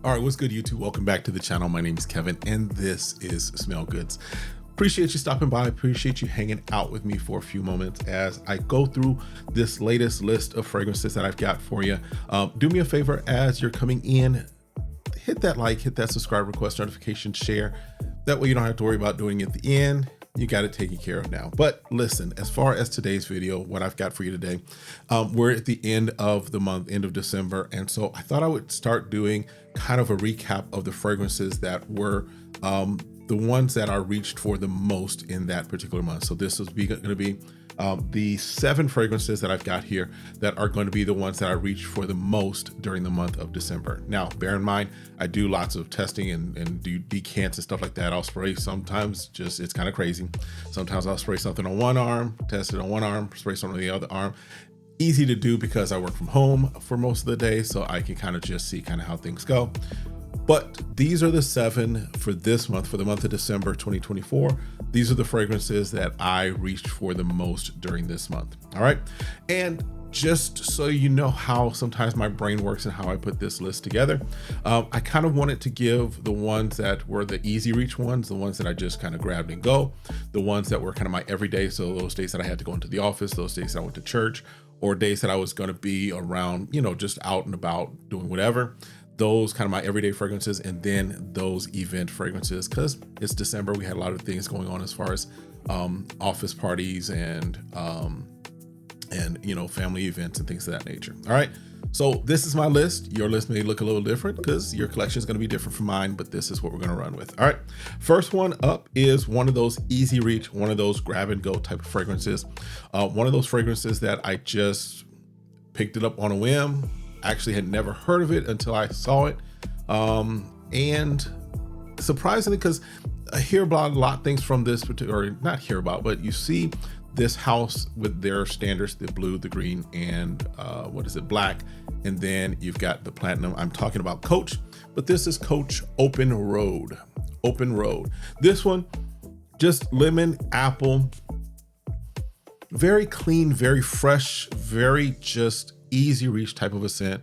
All right, what's good, YouTube? Welcome back to the channel. My name is Kevin, and this is Smell Goods. Appreciate you stopping by. Appreciate you hanging out with me for a few moments as I go through this latest list of fragrances that I've got for you. Do me a favor as you're coming in, hit that like, hit that subscribe, request notification, share. That way you don't have to worry about doing it at the end. You got it taken care of now. But listen, as far as today's video, what I've got for you today, we're at the end of the month, end of December. And so I thought I would start doing kind of a recap of the fragrances that were the ones that are reached for the most in that particular month. So this is going to be the 7 fragrances that I've got here that are going to be the ones that I reach for the most during the month of December. Now, bear in mind, I do lots of testing and do decants and stuff like that. I'll spray sometimes, just it's kind of crazy. Sometimes I'll spray something on one arm, test it on one arm, spray something on the other arm. Easy to do because I work from home for most of the day, so I can kind of just see kind of how things go. But these are the 7 for this month, for the month of December 2024. These are the fragrances that I reached for the most during this month. All right. And just so you know how sometimes my brain works and how I put this list together, I kind of wanted to give the ones that were the easy reach ones, the ones that I just kind of grabbed and go, the ones that were kind of my everyday. So those days that I had to go into the office, those days that I went to church, or days that I was going to be around, you know, just out and about doing whatever. Those kind of my everyday fragrances, and then those event fragrances, because it's December. We had a lot of things going on as far as office parties and you know, family events and things of that nature. All right. So this is my list. Your list may look a little different because your collection is going to be different from mine, but this is what we're going to run with. All right. First one up is one of those easy reach, one of those grab and go type of fragrances. One of those fragrances that I just picked it up on a whim. Actually had never heard of it until I saw it. And surprisingly, because I hear about a lot of things from this particular, or not hear about, but you see this house with their standards, the blue, the green, and what is it, black. And then you've got the platinum. I'm talking about Coach, but this is Coach Open Road. Open Road. This one, just lemon, apple, very clean, very fresh, very just easy reach type of a scent.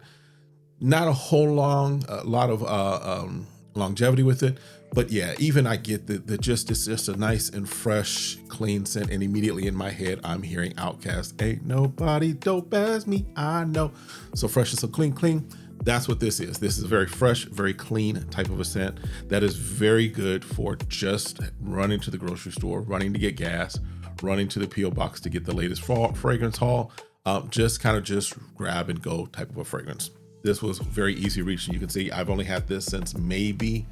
Not a whole lot of longevity with it, but yeah, even I get the just, it's just a nice and fresh, clean scent. And immediately in my head, I'm hearing Outkast, ain't nobody dope as me, I know. So fresh and so clean. That's what this is. This is a very fresh, very clean type of a scent that is very good for just running to the grocery store, running to get gas, running to the P.O. box to get the latest fragrance haul. Just kind of just grab and go type of a fragrance. This was very easy reach. You can see I've only had this since maybe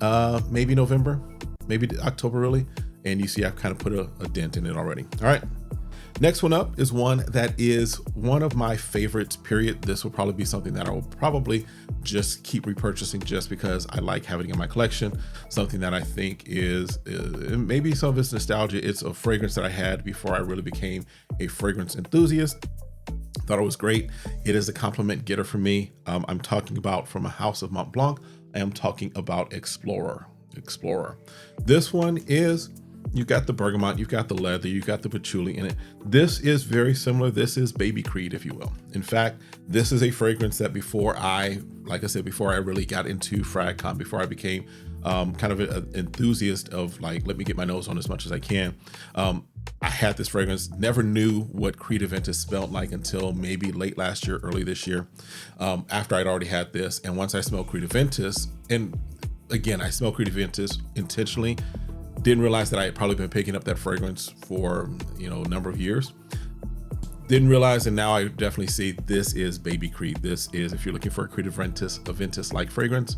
November, maybe October really. And you see I've kind of put a dent in it already. All right. Next one up is one that is one of my favorites, period. This will probably be something that I will probably just keep repurchasing just because I like having it in my collection. Something that I think is maybe some of it's nostalgia. It's a fragrance that I had before I really became a fragrance enthusiast. Thought it was great. It is a compliment getter for me. I'm talking about from a house of Mont Blanc. I am talking about Explorer. This one is, you've got the bergamot, you've got the leather, you've got the patchouli in it. This is very similar. This is Baby Creed, if you will. In fact, this is a fragrance that before I really got into FragCon, before I became kind of an enthusiast of like, let me get my nose on as much as I can. I had this fragrance, never knew what Creed Aventus smelled like until maybe late last year, early this year, after I'd already had this. And once I smelled Creed Aventus, and again, I smelled Creed Aventus intentionally, didn't realize that I had probably been picking up that fragrance for, you know, a number of years. Didn't realize, and now I definitely see this is Baby Creed. This is, if you're looking for a Creed Aventus like fragrance,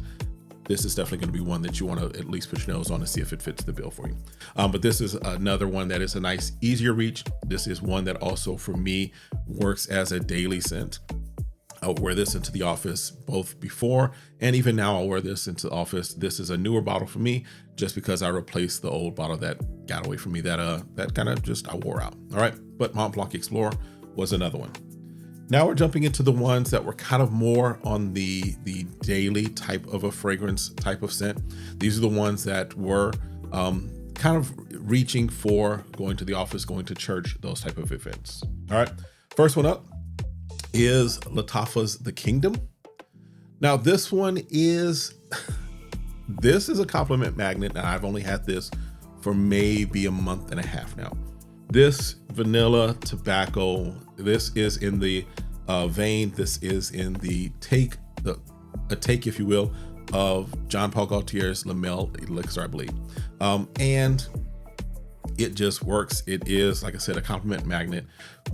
this is definitely going to be one that you want to at least put your nose on and see if it fits the bill for you. But this is another one that is a nice, easier reach. This is one that also for me works as a daily scent. I'll wear this into the office both before and even now I'll wear this into the office. This is a newer bottle for me just because I replaced the old bottle that got away from me that kind of just I wore out. All right. But Mont Blanc Explorer was another one. Now we're jumping into the ones that were kind of more on the daily type of a fragrance type of scent. These are the ones that were kind of reaching for going to the office, going to church, those type of events. All right. First one up is Lattafa's The Kingdom. Now this one is, this is a compliment magnet, and I've only had this for maybe a month and a half now. This vanilla tobacco, this is in the vein, this is in the take, if you will, of John Paul Gaultier's Lamel Elixir, I believe. And it just works. It is, like I said, a compliment magnet,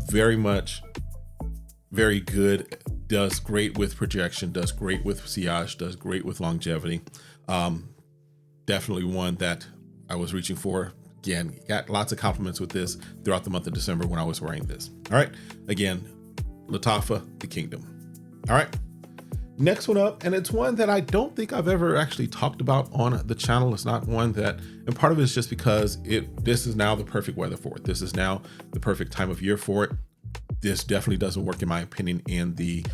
very good, does great with projection, does great with sillage, does great with longevity. Definitely one that I was reaching for. Again, got lots of compliments with this throughout the month of December when I was wearing this. All right, again, LFA The Kingdom. All right, next one up, and it's one that I don't think I've ever actually talked about on the channel. It's not one that, and part of it is just because this is now the perfect weather for it. This is now the perfect time of year for it. This definitely doesn't work, in my opinion, in the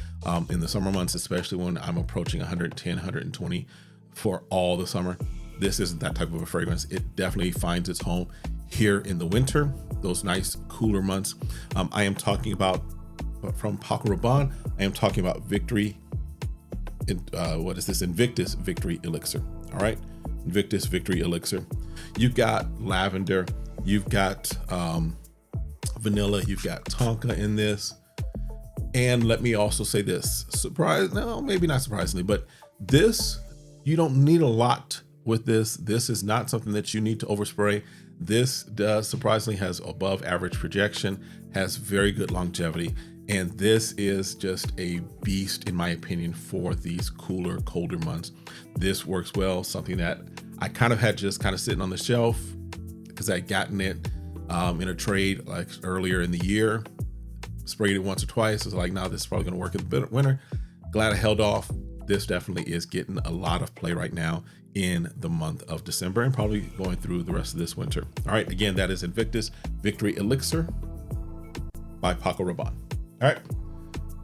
summer months, especially when I'm approaching 110, 120 for all the summer. This isn't that type of a fragrance. It definitely finds its home here in the winter, those nice cooler months. I am talking about, from Paco Rabanne, I am talking about Victory. What is this? Invictus Victory Elixir. All right, Invictus Victory Elixir. You've got lavender, you've got vanilla, you've got tonka in this. And let me also say this, maybe not surprisingly, but this, you don't need a lot with this. This is not something that you need to overspray. This does surprisingly has above average projection, has very good longevity. And this is just a beast, in my opinion, for these cooler, colder months. This works well, something that I kind of had just kind of sitting on the shelf because I had gotten it in a trade like earlier in the year, sprayed it once or twice. I was like, no, this is probably going to work in the winter. Glad I held off. This definitely is getting a lot of play right now in the month of December and probably going through the rest of this winter. All right, again, that is Invictus Victory Elixir by Paco Rabanne. All right,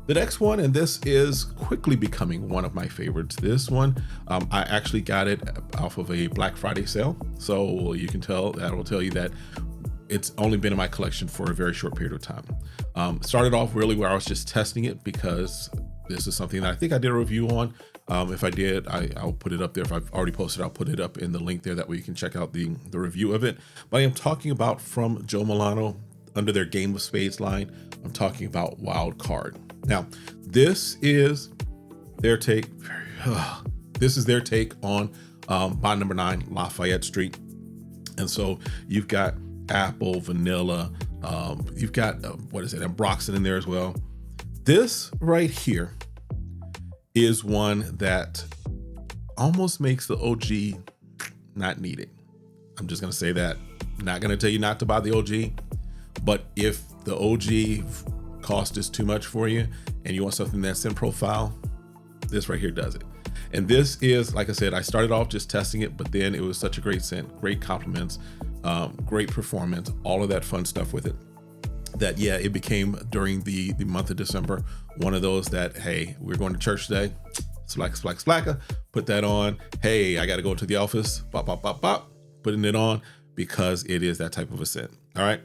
the next one, and this is quickly becoming one of my favorites. This one, I actually got it off of a Black Friday sale. So you can tell, that will tell you that it's only been in my collection for a very short period of time. Started off really where I was just testing it because this is something that I think I did a review on. If I did, I'll put it up there. If I've already posted, I'll put it up in the link there. That way you can check out the review of it. But I am talking about from Joe Milano under their Game of Spades line. I'm talking about Wildcard. Now, this is their take. This is their take on Bond Number 9 Lafayette Street. And so you've got apple, vanilla. You've got ambroxan in there as well. This right here is one that almost makes the OG not needed. I'm just gonna say that. Not gonna tell you not to buy the OG, but if the OG cost is too much for you and you want something that's in profile, this right here does it. And this is, like I said, I started off just testing it, but then it was such a great scent, great compliments, great performance, all of that fun stuff with it. That, yeah, it became during the month of December, one of those that, hey, we're going to church today, splacka, put that on. Hey, I got to go to the office, bop, putting it on because it is that type of a scent. All right.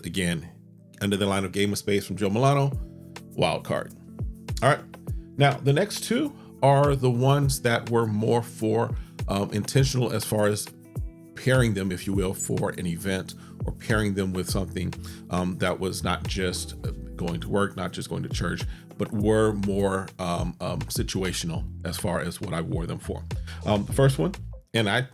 Again, under the line of Game of Spades from Joe Milano, Wildcard. All right. Now, the next two are the ones that were more for intentional as far as pairing them, if you will, for an event or pairing them with something that was not just going to work, not just going to church, but were more situational as far as what I wore them for. The first one, and I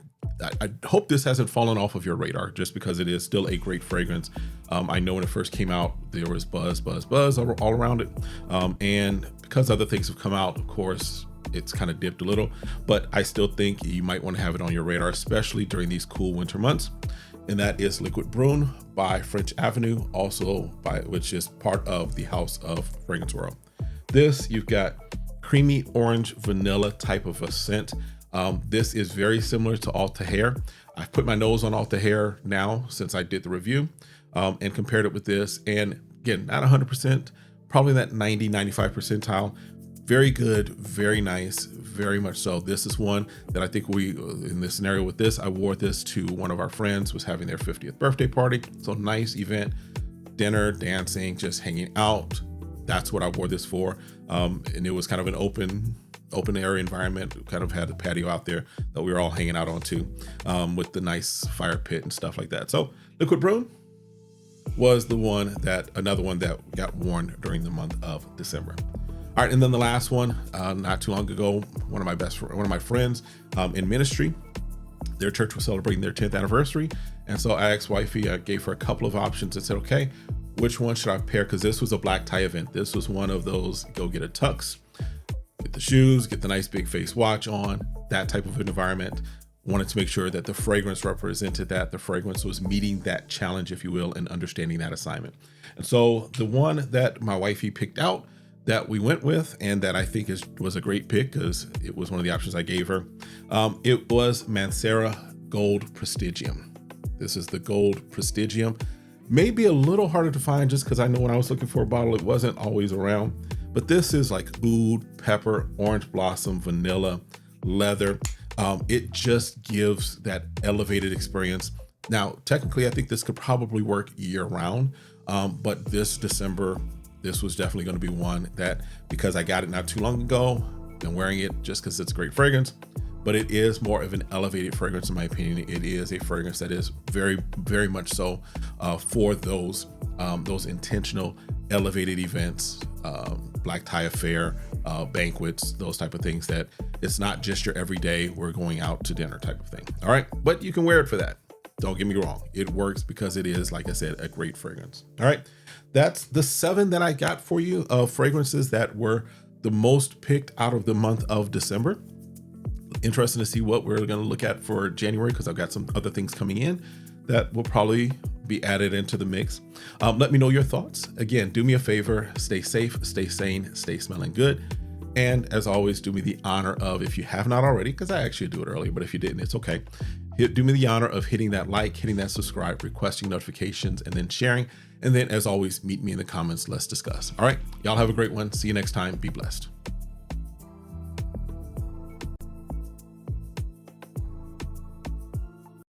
hope this hasn't fallen off of your radar just because it is still a great fragrance. I know when it first came out, there was buzz all around it. And because other things have come out, of course, it's kind of dipped a little, but I still think you might want to have it on your radar, especially during these cool winter months. And that is Liquid Brun by French Avenue, which is part of the House of Fragrance World. This, you've got creamy orange vanilla type of a scent. This is very similar to Alta Hair. I've put my nose on Alta Hair now since I did the review and compared it with this. And again, not 100%, probably that 90-95 percentile. Very good, very nice, very much so. This is one that I think in this scenario with this, I wore this to one of our friends, was having their 50th birthday party. So nice event, dinner, dancing, just hanging out. That's what I wore this for. And it was kind of an open open area environment. We kind of had a patio out there that we were all hanging out on too, with the nice fire pit and stuff like that. So Liquid Brun was another one that got worn during the month of December. All right, and then the last one, not too long ago, one of my friends in ministry, their church was celebrating their 10th anniversary. And so I asked wifey, I gave her a couple of options and said, okay, which one should I pair? Because this was a black tie event. This was one of those go get a tux, get the shoes, get the nice big face watch on, that type of an environment. Wanted to make sure that the fragrance represented that, the fragrance was meeting that challenge, if you will, and understanding that assignment. And so the one that my wifey picked out that we went with, and that I think was a great pick because it was one of the options I gave her, it was Mancera Gold Prestigium. This is the Gold Prestigium. Maybe a little harder to find just because I know when I was looking for a bottle, it wasn't always around. But this is like oud, pepper, orange blossom, vanilla, leather. It just gives that elevated experience. Now, technically, I think this could probably work year round. But this December, this was definitely going to be one that, because I got it not too long ago, been wearing it just because it's a great fragrance. But it is more of an elevated fragrance, in my opinion. It is a fragrance that is very, very much so for those intentional elevated events, black tie affair, banquets, those type of things, that it's not just your everyday, we're going out to dinner type of thing. All right, but you can wear it for that. Don't get me wrong. It works because it is, like I said, a great fragrance. All right, that's the 7 that I got for you of fragrances that were the most picked out of the month of December. Interesting to see what we're going to look at for January, because I've got some other things coming in that will probably be added into the mix. Let me know your thoughts. Again, do me a favor, stay safe, stay sane, stay smelling good. And as always, do me the honor of, if you have not already, because I actually do it earlier, but if you didn't, it's okay. Do me the honor of hitting that like, hitting that subscribe, requesting notifications, and then sharing. And then as always, meet me in the comments. Let's discuss. All right, y'all have a great one. See you next time. Be blessed.